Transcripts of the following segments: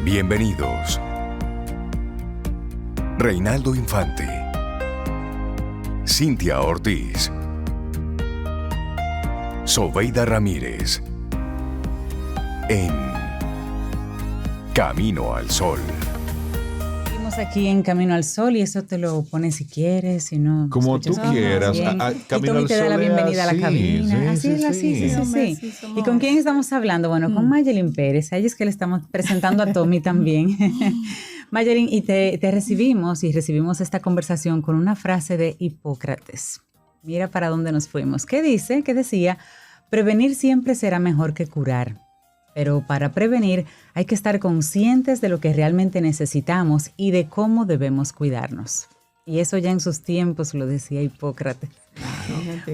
Bienvenidos. Reinaldo Infante, Cintia Ortiz, Sobeida Ramírez, en Camino al Sol. Estamos aquí en Camino al Sol y eso te lo pones si quieres, si no. Como tú quieras. Camino al Sol te da la bienvenida a la cabina. Así. ¿Y con quién estamos hablando? Bueno, con Mayelin Pérez. A ella es que le estamos presentando a Tommy también. Mayelin, y te recibimos esta conversación con una frase de Hipócrates. Mira para dónde nos fuimos. ¿Qué dice? ¿Qué decía? Prevenir siempre será mejor que curar. Pero para prevenir hay que estar conscientes de lo que realmente necesitamos y de cómo debemos cuidarnos. Y eso ya en sus tiempos lo decía Hipócrates.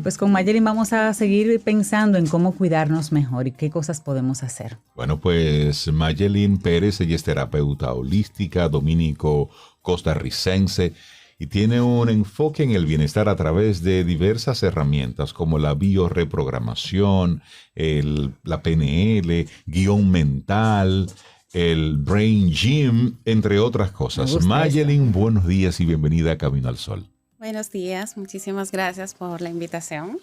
Pues con Mayelin vamos a seguir pensando en cómo cuidarnos mejor y qué cosas podemos hacer. Bueno, pues Mayelin Pérez, ella es terapeuta holística, dominico-costarricense, y tiene un enfoque en el bienestar a través de diversas herramientas como la biorreprogramación, la PNL, guión mental, el Brain Gym, entre otras cosas. Mayelin, buenos días y bienvenida a Camino al Sol. Buenos días, muchísimas gracias por la invitación.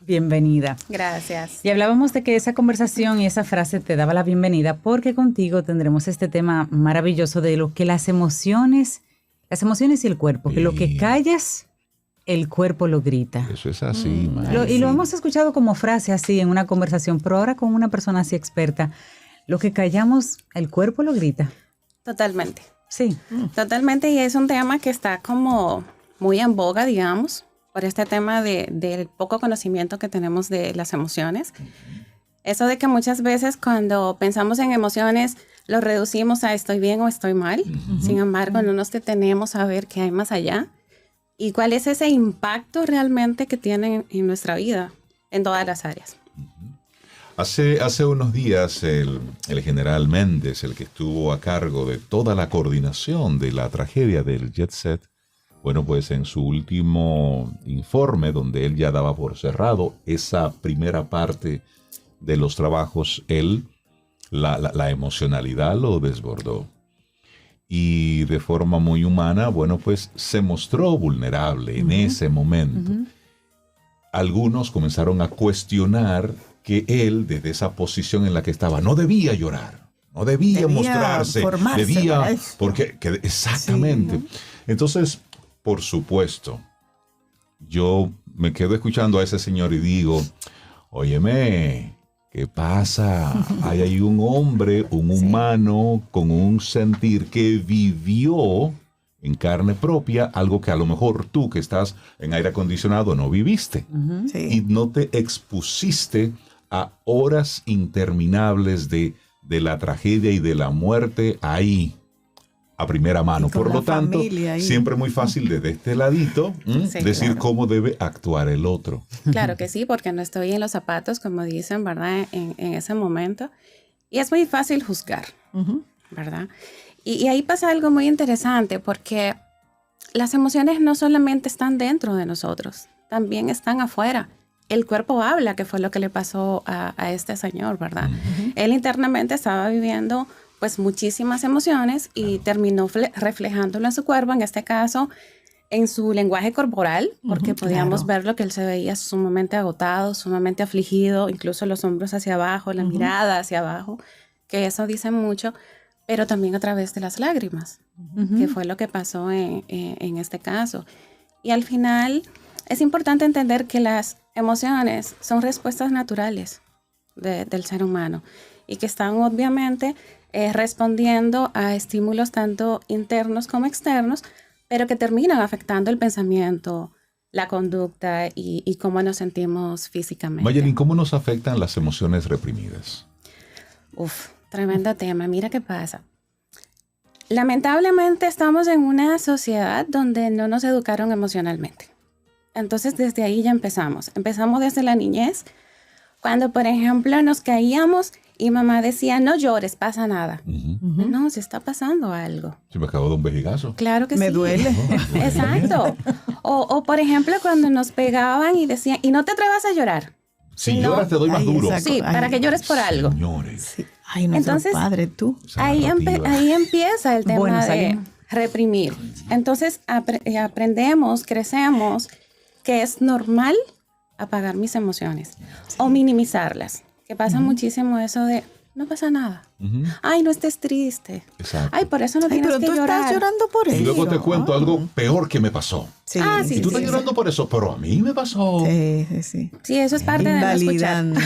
Bienvenida. Gracias. Y hablábamos de que esa conversación y esa frase te daba la bienvenida porque contigo tendremos este tema maravilloso de lo que las emociones y el cuerpo, que lo que callas, el cuerpo lo grita. Eso es así, Y lo hemos escuchado como frase así en una conversación, pero ahora con una persona así experta, lo que callamos, el cuerpo lo grita. Totalmente. Sí. Totalmente, y es un tema que está como muy en boga, digamos, por este tema del poco conocimiento que tenemos de las emociones. Eso de que muchas veces cuando pensamos en emociones lo reducimos a estoy bien o estoy mal. Sin embargo, no nos detenemos a ver qué hay más allá y cuál es ese impacto realmente que tienen en nuestra vida, en todas las áreas. Hace unos días el general Méndez, el que estuvo a cargo de toda la coordinación de la tragedia del Jet Set, bueno, pues en su último informe, donde él ya daba por cerrado esa primera parte de los trabajos, la emocionalidad lo desbordó. Y de forma muy humana, bueno, pues se mostró vulnerable en ese momento. Algunos comenzaron a cuestionar que él, desde esa posición en la que estaba, no debía llorar, no debía mostrarse, exactamente. Sí. Entonces, por supuesto, yo me quedo escuchando a ese señor y digo, óyeme, ¿qué pasa? Hay ahí un hombre, un humano con un sentir que vivió en carne propia algo que a lo mejor tú que estás en aire acondicionado no viviste. Y no te expusiste a horas interminables de la tragedia y de la muerte ahí, a primera mano. Por lo tanto, siempre muy fácil desde este ladito decir cómo debe actuar el otro. Claro que sí, porque no estoy en los zapatos, como dicen, ¿verdad? En ese momento. Y es muy fácil juzgar, ¿verdad? Y ahí pasa algo muy interesante, porque las emociones no solamente están dentro de nosotros, también están afuera. El cuerpo habla, que fue lo que le pasó a este señor, ¿verdad? Él internamente estaba viviendo pues muchísimas emociones y terminó reflejándolo en su cuerpo, en este caso en su lenguaje corporal, porque podíamos verlo que él se veía sumamente agotado, sumamente afligido, incluso los hombros hacia abajo, la mirada hacia abajo, que eso dice mucho, pero también a través de las lágrimas, que fue lo que pasó en este caso. Y al final es importante entender que las emociones son respuestas naturales del ser humano y que están obviamente respondiendo a estímulos tanto internos como externos, pero que terminan afectando el pensamiento, la conducta y cómo nos sentimos físicamente. Mayelin, ¿cómo nos afectan las emociones reprimidas? Tremendo tema. Mira qué pasa. Lamentablemente estamos en una sociedad donde no nos educaron emocionalmente. Entonces desde ahí ya empezamos. Empezamos desde la niñez, cuando por ejemplo nos caíamos y mamá decía, no llores, pasa nada. No, se está pasando algo. Se me acabó de un vejigazo. Claro que sí. Me duele. Exacto. O por ejemplo, cuando nos pegaban y decían, y no te atrevas a llorar. Si lloras te doy más duro. Sí, para que llores por algo. Señores. Sí. Ay, nuestro Entonces, padre, tú. ahí empieza el tema Bueno, de salimos. reprimir. Entonces aprendemos, crecemos, que es normal apagar mis emociones o minimizarlas. Que pasa muchísimo eso de, no pasa nada. Ujú. Ay, no estés triste. Exacto. Ay, por eso no Ay, tienes pero que tú llorar. estás llorando por eso. Y luego te cuento algo peor que me pasó. Sí, Ah, sí, Y tú sí, estás llorando por eso, pero a mí me pasó. Sí. Sí, eso es parte de no escuchar. Invalidando.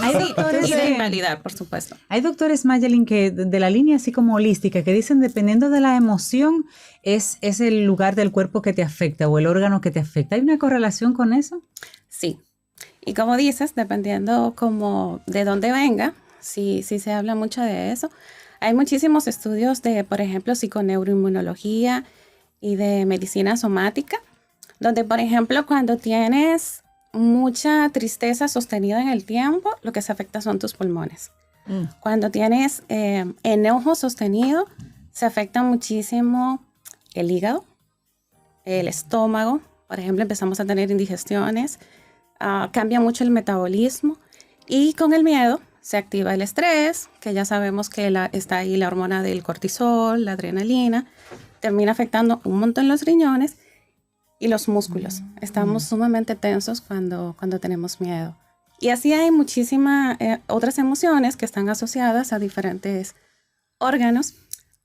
Hay Sí, doctores y de que- invalidar, por supuesto. Hay doctores, Mayelin, que de la línea así como holística, que dicen dependiendo de la emoción es el lugar del cuerpo que te afecta o el órgano que te afecta. ¿Hay una correlación con eso? Sí. Y como dices, dependiendo como de dónde venga, sí se habla mucho de eso. Hay muchísimos estudios de, por ejemplo, psiconeuroinmunología y de medicina somática, donde, por ejemplo, cuando tienes mucha tristeza sostenida en el tiempo, lo que se afecta son tus pulmones. Cuando tienes enojo sostenido, se afecta muchísimo el hígado, el estómago. Por ejemplo, empezamos a tener indigestiones, cambia mucho el metabolismo y con el miedo se activa el estrés, que ya sabemos que está ahí la hormona del cortisol, la adrenalina, termina afectando un montón los riñones y los músculos. Estamos sumamente tensos cuando tenemos miedo. Y así hay muchísimas otras emociones que están asociadas a diferentes órganos.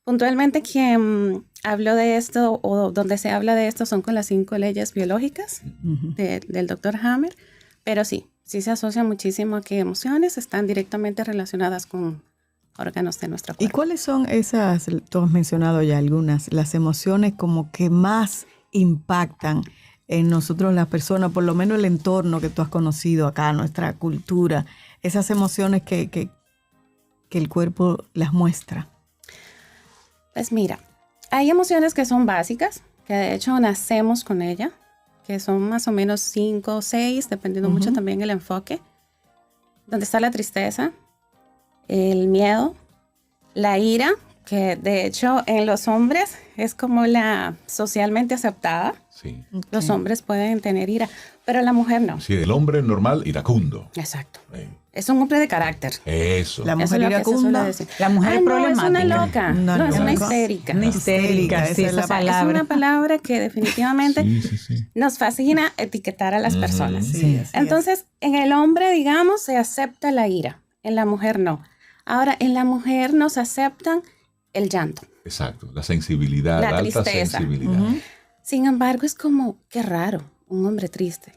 Puntualmente quien habló de esto o donde se habla de esto son con las 5 leyes biológicas del Dr. Hammer, pero sí se asocia muchísimo a que emociones están directamente relacionadas con órganos de nuestro cuerpo. ¿Y cuáles son esas, tú has mencionado ya algunas, las emociones como que más impactan en nosotros las personas, por lo menos el entorno que tú has conocido acá, nuestra cultura, esas emociones que el cuerpo las muestra? Pues mira, hay emociones que son básicas, que de hecho nacemos con ella, que son más o menos 5 o 6, dependiendo mucho también el enfoque, donde está la tristeza, el miedo, la ira, que de hecho en los hombres es como la socialmente aceptada. Sí. Los hombres pueden tener ira, pero la mujer no. Sí, el hombre normal, iracundo. Exacto. Es un hombre de carácter. Eso. La Eso mujer es lo que se suele iracunda. decir. La mujer no, es problemática. una loca. Una No, es una loca. histérica. Una histérica, esa sí, es esa la- palabra. Es una palabra que definitivamente Sí. nos fascina etiquetar a las personas. Sí, así Entonces, en el hombre, digamos, se acepta la ira. En la mujer no. Ahora, en la mujer nos aceptan el llanto. Exacto. La sensibilidad, La la alta tristeza. sensibilidad. Sin embargo, es como, qué raro, un hombre triste.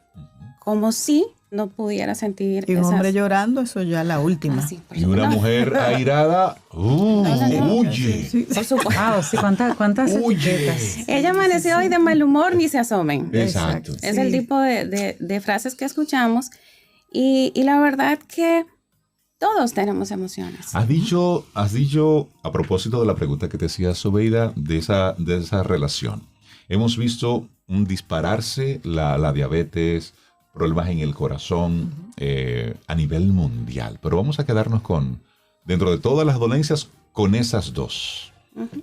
Como si no pudiera sentir Y un esas... hombre llorando, eso ya la última. Ah, sí, por Y una supuesto. mujer airada, huye. Por supuesto. Wow, sí, cuántas Huye. etiquetas. Ella amaneció hoy de mal humor, ni se asomen. Exacto. Es el tipo de frases que escuchamos. Y la verdad que todos tenemos emociones. Has dicho, a propósito de la pregunta que te hacía Sobeida, de esa relación. Hemos visto un dispararse la diabetes, problemas en el corazón a nivel mundial. Pero vamos a quedarnos dentro de todas las dolencias, con esas dos.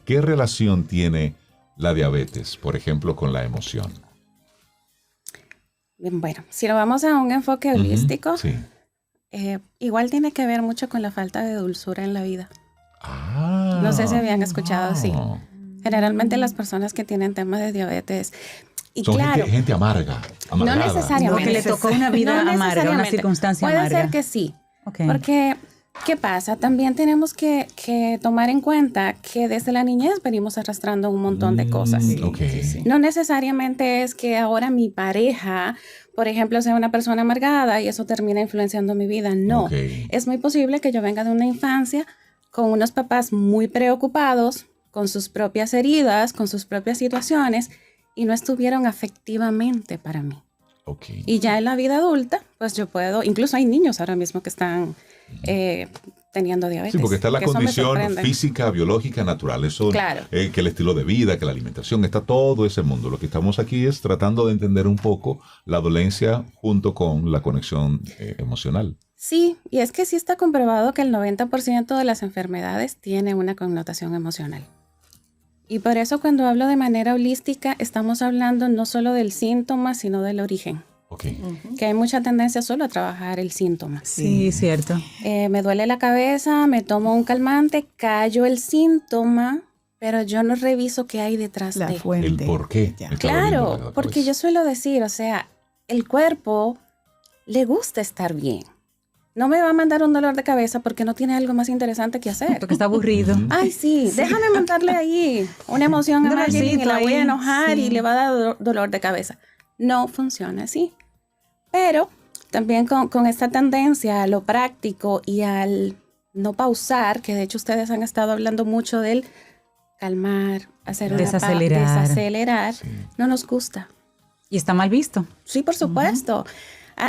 ¿Qué relación tiene la diabetes, por ejemplo, con la emoción? Bien, bueno, si lo vamos a un enfoque holístico, Sí. igual tiene que ver mucho con la falta de dulzura en la vida. Ah, No sé si habían escuchado así. no. Generalmente las personas que tienen temas de diabetes, y Son claro, gente amarga. no amargada. necesariamente. Porque le tocó una vida No amarga, una necesariamente. circunstancia Puede amarga. ser que sí, Ok. porque ¿qué pasa? También tenemos que tomar en cuenta que desde la niñez venimos arrastrando un montón de cosas. Ok. No necesariamente es que ahora mi pareja, por ejemplo, sea una persona amargada y eso termina influenciando mi vida. No, Ok. es muy posible que yo venga de una infancia con unos papás muy preocupados, con sus propias heridas, con sus propias situaciones y no estuvieron afectivamente para mí. Ok. Y ya en la vida adulta, pues yo puedo, incluso hay niños ahora mismo que están teniendo diabetes. Sí, porque está la que eso me condición sorprende. física, biológica, natural. Eso, Claro. que el estilo de vida, que la alimentación, está todo ese mundo. Lo que estamos aquí es tratando de entender un poco la dolencia junto con la conexión emocional. Sí, y es que sí está comprobado que el 90% de las enfermedades tiene una connotación emocional. Y por eso cuando hablo de manera holística, estamos hablando no solo del síntoma, sino del origen. Ok. Que hay mucha tendencia solo a trabajar el síntoma. Sí, cierto. Me duele la cabeza, me tomo un calmante, callo el síntoma, pero yo no reviso qué hay detrás La de. fuente. El por qué. Ya. me está doliendo la Claro, porque cabeza. yo suelo decir, o sea, el cuerpo le gusta estar bien. No me va a mandar un dolor de cabeza porque no tiene algo más interesante que hacer. Porque está aburrido. Ay, sí, déjame mandarle ahí una emoción a Un Magdalene y dolorcito la voy a ahí, enojar sí. y le va a dar dolor de cabeza. No funciona así. Pero también con esta tendencia a lo práctico y al no pausar, que de hecho ustedes han estado hablando mucho del calmar, hacer una desacelerar, no nos gusta. Y está mal visto. Sí, por supuesto.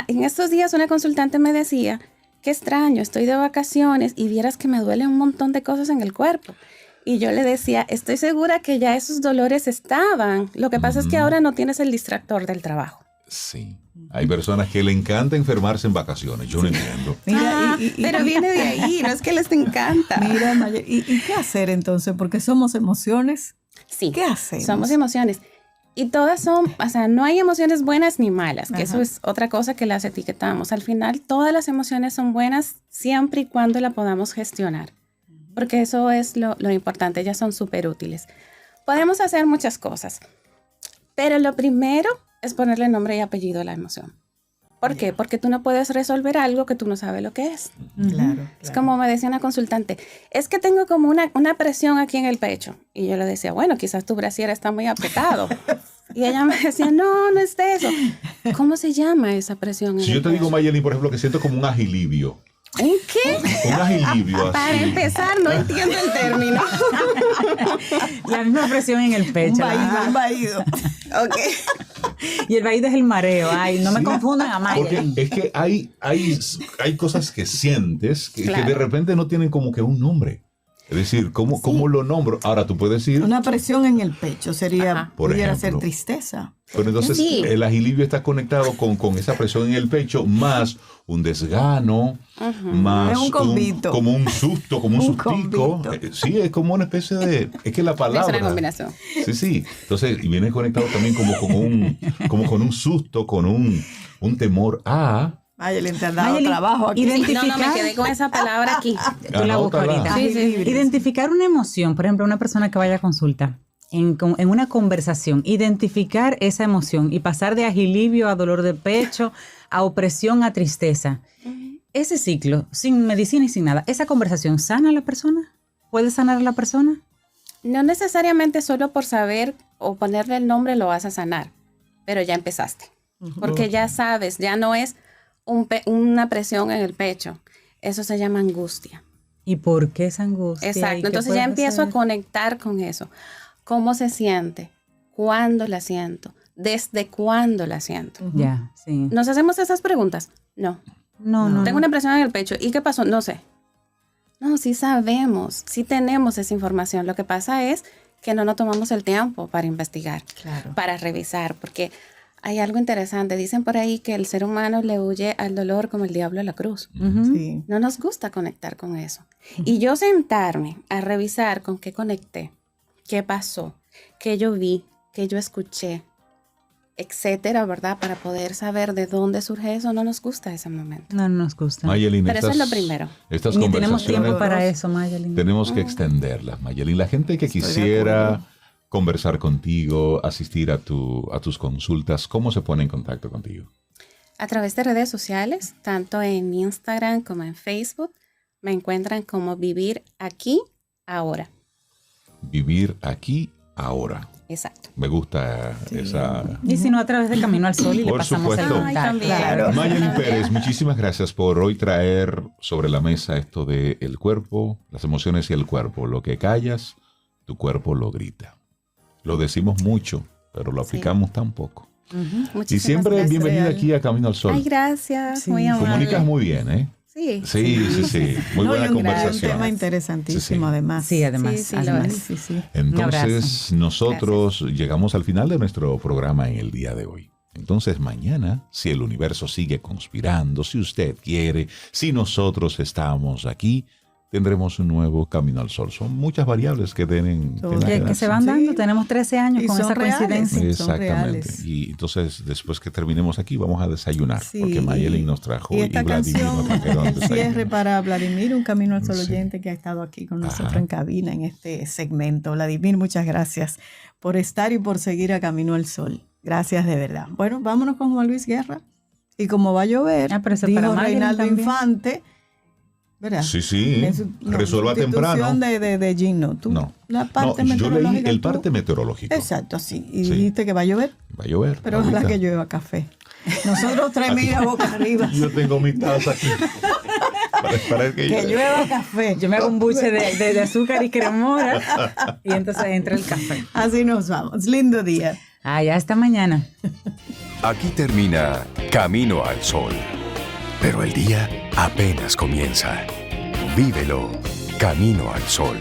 En estos días una consultante me decía, qué extraño, estoy de vacaciones y vieras que me duele un montón de cosas en el cuerpo. Y yo le decía, estoy segura que ya esos dolores estaban. Lo que pasa es que ahora no tienes el distractor del trabajo. Sí. Hay personas que le encanta enfermarse en vacaciones. Yo no entiendo. Mira, Pero viene de ahí, no es que les encanta. Mira, Mayelín, ¿y qué hacer entonces? Porque somos emociones. Sí, ¿Qué hacemos? somos emociones. Y todas son, o sea, no hay emociones buenas ni malas, que Ajá. eso es otra cosa que las etiquetamos. Al final, todas las emociones son buenas siempre y cuando la podamos gestionar, porque eso es lo importante, ellas son súper útiles. Podemos hacer muchas cosas, pero lo primero es ponerle nombre y apellido a la emoción. ¿Por qué? Porque tú no puedes resolver algo que tú no sabes lo que es. Claro. Es como me decía una consultante, es que tengo como una presión aquí en el pecho. Y yo le decía, bueno, quizás tu brasier está muy apretado. Y ella me decía, no, no es de eso. ¿Cómo se llama esa presión? Si yo te digo, Mayelín, por ejemplo, que siento como un agilivio. ¿Un qué? Un agilivio Para así. empezar, no entiendo el término. La misma presión en el pecho. Un vaído. Ok. Y el vaído es el mareo. Ay, no me Sí. confundan a Porque Mayelín. es que hay cosas que sientes que Claro. de repente no tienen como que un nombre. Es decir, ¿cómo lo nombro? Ahora tú puedes decir, Una presión en el pecho sería, Ajá. Por pudiera ejemplo. ser tristeza. pero entonces Sí. el agilivio está conectado con esa presión en el pecho, más un desgano, más Es un combito. como un susto, como un Un sustico. combito. Sí, es como una especie de, es que la Es palabra. una combinación. Sí. Entonces, y viene conectado también como con un susto, con un temor a. Mayelín, te ha dado Mayelín, trabajo aquí. No, me quedé con esa palabra aquí. Tú la buscas Anótala. ahorita. Sí, sí. Identificar una emoción, por ejemplo, una persona que vaya a consulta, en una conversación, identificar esa emoción y pasar de agilivio a dolor de pecho, a opresión, a tristeza. Ese ciclo, sin medicina y sin nada, ¿esa conversación sana a la persona? ¿Puede sanar a la persona? No necesariamente solo por saber o ponerle el nombre lo vas a sanar, pero ya empezaste. Porque ya sabes, ya no es una presión en el pecho. Eso se llama angustia. ¿Y por qué esa angustia? ¿Y Exacto. qué Entonces puedo ya empiezo a hacer? conectar con eso. ¿Cómo se siente? ¿Cuándo la siento? ¿Desde cuándo la siento? Ya, sí. ¿Nos hacemos esas preguntas? No. No. Tengo una presión en el pecho. ¿Y qué pasó? No sé. No, sí sabemos, sí tenemos esa información. Lo que pasa es que no nos tomamos el tiempo para investigar, Claro. para revisar, porque hay algo interesante. Dicen por ahí que el ser humano le huye al dolor como el diablo a la cruz. Ujú. Sí. No nos gusta conectar con eso. Y yo sentarme a revisar con qué conecté, qué pasó, qué yo vi, qué yo escuché, etcétera, ¿verdad? Para poder saber de dónde surge eso, no nos gusta ese momento. No nos gusta. Mayelín, Pero eso es estas- lo primero. Estas Ni tenemos tiempo conversaciones para eso, Mayelín. tenemos que extenderlas, Mayelín. La gente que Estoy de quisiera acuerdo. conversar contigo, asistir a tus consultas, ¿cómo se pone en contacto contigo? A través de redes sociales, tanto en Instagram como en Facebook, me encuentran como Vivir Aquí Ahora. Vivir aquí, ahora. Exacto. Me gusta esa... Y si no, a través de Camino al Sol y le Por pasamos el supuesto. Ay, contacto. también. Claro. Mayelín Pérez, muchísimas gracias por hoy traer sobre la mesa esto de el cuerpo, las emociones y el cuerpo. Lo que callas, tu cuerpo lo grita. Lo decimos mucho, pero lo Sí. aplicamos tan poco. Muchísimas Y siempre gracias. bienvenida Real. aquí a Camino al Sol. Ay, gracias. Sí. Muy amable. Comunicas muy bien, ¿eh? Sí. Sí. Muy No, buena y un conversación. tema interesantísimo, Sí, sí. además. Sí, además. Sí, sí, lo además. es. Sí, sí. Entonces, nosotros llegamos al final de nuestro programa en el día de hoy. Entonces, mañana, si el universo sigue conspirando, si usted quiere, si nosotros estamos aquí, tendremos un nuevo Camino al Sol. Son muchas variables que tienen que se van dando. Tenemos 13 años y con esa coincidencia. Exactamente. Y entonces, después que terminemos aquí, vamos a desayunar, porque Mayelin nos trajo y esta Vladimir nos trajeron el cierre para Vladimir, un Camino al Sol oyente que ha estado aquí con nosotros en cabina en este segmento. Vladimir, muchas gracias por estar y por seguir a Camino al Sol. Gracias de verdad. Bueno, vámonos con Juan Luis Guerra. Y como va a llover, dijo Reinaldo Infante, ¿verdad? Sí. Resuelva temprano. De Gino. ¿Tú? No. La parte yo leí el ¿tú? parte meteorológico. Exacto, sí. Y dijiste que va a llover. Va a llover. Pero ojalá que llueva café. Nosotros tres mira boca arriba. Yo tengo mi taza aquí. para que llueva café. Yo me hago un buche de azúcar y cremora y entonces entra el café. Así nos vamos. Lindo día. Ya hasta mañana. Aquí termina Camino al Sol. Pero el día apenas comienza. Vívelo Camino al Sol.